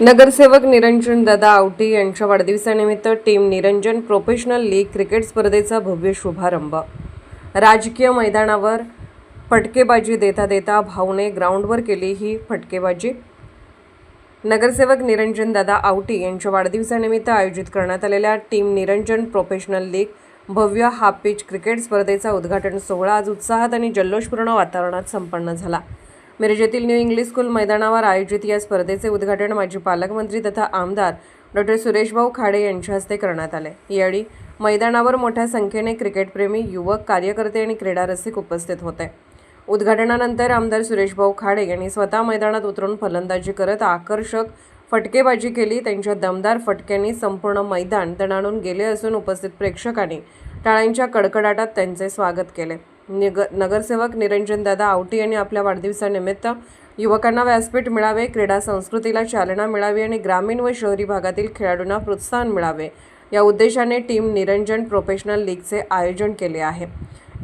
नगरसेवक निरंजन दादा आवटी यांच्या वाढदिवसानिमित्त team Niranjan professional league cricket स्पर्धेचा भव्य शुभारंभ। राजकीय मैदानावर फटकेबाजी देता देता भाऊने ग्राउंडवर केली ही फटकेबाजी। नगरसेवक निरंजन दादा आवटी यांच्या वाढदिवसानिमित्त आयोजित करण्यात आलेल्या टीम निरंजन प्रोफेशनल लीग भव्य हाफ पिच क्रिकेट स्पर्धेचा उद्घाटन सोहळा आज उत्साहात आणि जल्लोषपूर्ण वातावरणात संपन्न झाला। मिरज येथील न्यू इंग्लिश स्कूल मैदानावर आयोजित या स्पर्धेचे उद्घाटन माजी पालकमंत्री तथा आमदार डॉ. सुरेशभाऊ खाडे यांच्या हस्ते करण्यात आले। यावेळी मैदानावर मोठ्या संख्येने क्रिकेटप्रेमी युवक, कार्यकर्ते आणि क्रीडा रसिक उपस्थित होते। उद्घाटनानंतर आमदार सुरेशभाऊ खाडे यांनी स्वतः मैदानात उतरून फलंदाजी करत आकर्षक फटकेबाजी केली। त्यांच्या दमदार फटक्यांनी संपूर्ण मैदान दणाणून गेले असून उपस्थित प्रेक्षकांनी टाळ्यांच्या कडकडाटात त्यांचे स्वागत केले। नगरसेवक निरंजन दादा आवटी यांनी आपल्या वाढदिवसानिमित्त युवकांना व्यासपीठ मिळावे, क्रीडा संस्कृतीला चालना मिळावी आणि ग्रामीण व शहरी भागातील खेळाडूंना प्रोत्साहन मिळावे या उद्देशाने टीम निरंजन प्रोफेशनल लीगचे आयोजन केले आहे।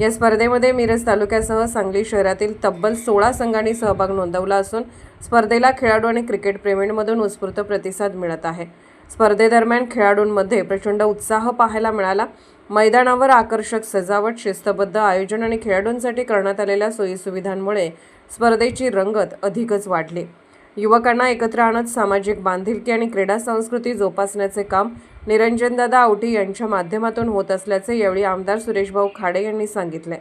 या स्पर्धेमध्ये मिरज तालुक्यासह सांगली शहरातील तब्बल 16 संघांनी सहभाग नोंदवला असून स्पर्धेला खेळाडू आणि क्रिकेटप्रेमींमधून उत्स्फूर्त प्रतिसाद मिळत आहे। स्पर्धेदरम्यान खेळाडूंमध्ये प्रचंड उत्साह पाहायला मिळाला। मैदानावर आकर्षक सजावट, शिस्तबद्ध आयोजन आणि खेळाडूंसाठी करण्यात आलेल्या सोयीसुविधांमुळे स्पर्धेची रंगत अधिकच वाढली। युवकांना एकत्र आणत सामाजिक बांधिलकी आणि क्रीडा संस्कृती जोपासण्याचे काम निरंजनदादा आवटी यांच्या माध्यमातून होत असल्याचे यावेळी आमदार सुरेशभाऊ खाडे यांनी सांगितले।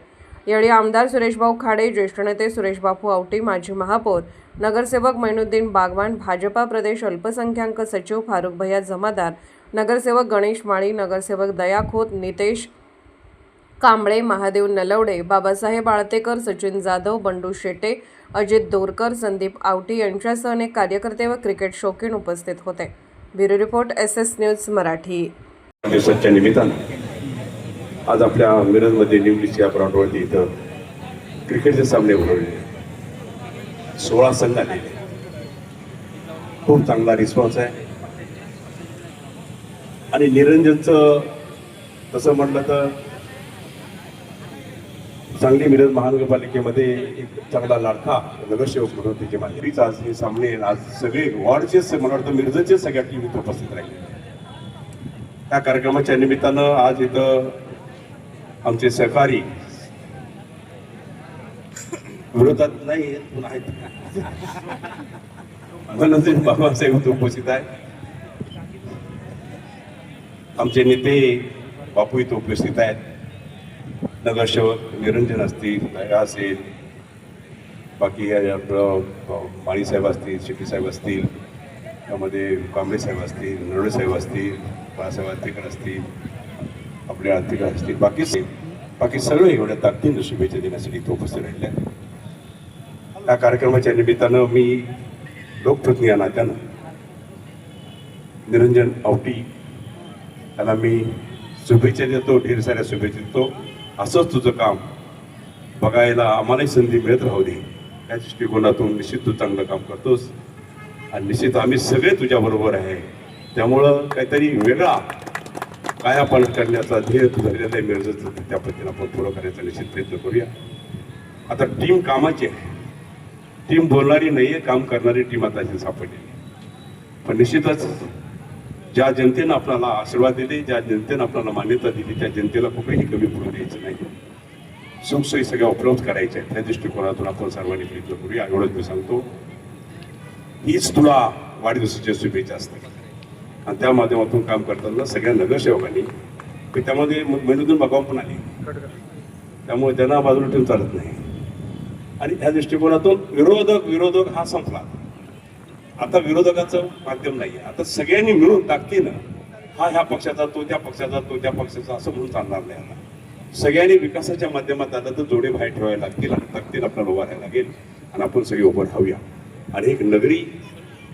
यावेळी आमदार सुरेशभाऊ खाडे, ज्येष्ठ नेते सुरेशबापू आवटी, माजी महापौर, नगरसेवक मैनुद्दीन बागवान, भाजपा प्रदेश अल्पसंख्याक सचिव फारुख भैया जमादार, नगरसेवक गणेश माळी, नगरसेवक दया खोत, नितेश कांबळे, महादेव नलवडे, बाबासाहेब आळतेकर, सचिन जाधव, बंडू शेटे, अजित दोरकर, संदीप आवटी यांच्यासह अनेक कार्यकर्ते व क्रिकेट शौकीन उपस्थित होते। Bureau report SS news Marathi. दिवसाच्या निमित्तानं आज आपल्या मिरजमध्ये निवडीची या ग्राउंडवरती इथं क्रिकेटचे सामने भरवले। 16 संघ आलेले, खूप चांगला रिस्पॉन्स आहे आणि निरंजनचं तसं म्हटलं तर सांगली मिरज महानगरपालिकेमध्ये एक चांगला लाडका नगरसेवक म्हणून त्याची माहितीच आज हे सामने आज सगळे वॉर्डचेच मला वाटतं मिरजचे सगळ्या टीम इथं उपस्थित राहिले। त्या कार्यक्रमाच्या निमित्तानं आज इथं आमचे सहकारी विरोधात नाही आहेत म्हणून बाबासाहेब इथं उपस्थित आहे। आमचे नेते बापू इथं उपस्थित आहेत, नगरसेवक निरंजन असतील, दया असेल, बाकी माळीसाहेब असतील, शेट्टीसाहेब असतील, त्यामध्ये कांबळे साहेब असतील, नरवडे साहेब असतील, बाळासाहेब आळतेकर असतील, आपले आळतेकर असतील, बाकी सगळे एवढ्या ताकदीनं शुभेच्छा देण्यासाठी इथं उपस्थित राहिले आहेत। या कार्यक्रमाच्या निमित्तानं मी लोकप्रतिनिधी या नात्यानं निरंजन आवटी त्याला मी शुभेच्छा देतो, ढेर साऱ्या शुभेच्छा देतो। असंच तुझं काम बघायला आम्हालाही संधी मिळत राहू दे या दृष्टिकोनातून निश्चित तू चांगलं काम करतोस आणि निश्चित आम्ही सगळे तुझ्याबरोबर आहे। त्यामुळं काहीतरी वेगळा कायापालट करण्याचा ध्येय तू धरलेला आहे मिरजेचं, त्या पद्धतीनं आपण पुढं करायचा निश्चित प्रयत्न करूया। आता टीम कामाची आहे, टीम बोलणारी नाही आहे, काम करणारी टीम आता सापडलेली। पण निश्चितच ज्या जनतेनं आपल्याला आशीर्वाद दिले, ज्या जनतेनं आपल्याला मान्यता दिली, त्या जनतेला कुठेही कमी पडू द्यायचं नाही। सुखसोयी सगळ्या उपलब्ध करायच्या आहेत, त्या दृष्टिकोनातून आपण सर्वांनी प्रयत्न करूया एवढंच मी सांगतो। हीच तुला वाढदिवसाच्या शुभेच्छा असतात आणि त्या माध्यमातून काम करताना सगळ्या नगरसेवकांनी त्यामध्ये मैनुद्दीन बागवान पण आले, त्यामुळे त्यांना बाजूला ठेवून चालत नाही आणि त्या दृष्टिकोनातून विरोधक हा संपला। आता विरोधकाचं माध्यम नाही, आता सगळ्यांनी मिळून ताकदीनं हा ह्या पक्षाचा, तो त्या पक्षाचा, तो त्या पक्षाचा असं म्हणून चालणार नाही। आता सगळ्यांनी विकासाच्या माध्यमात आलं तर जोडे बाहेर ठेवायला लागतील आणि ताकदीनं आपल्याला उभा राहायला लागेल आणि आपण सगळे उभं राहूया आणि एक नगरी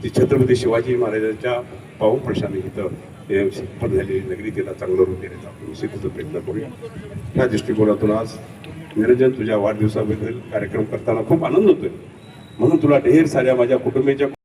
जी छत्रपती शिवाजी महाराजांच्या पावन प्रशाने इथं स्थापन झालेली नगरी, तिला चांगलं रूप देण्याचा आपण निश्चितच प्रयत्न करूया। ह्या दृष्टिकोनातून आज निरंजन तुझ्या वाढदिवसाबद्दल कार्यक्रम करताना खूप आनंद होतोय, म्हणून तुला ढेर साऱ्या माझ्या कुटुंबियाच्या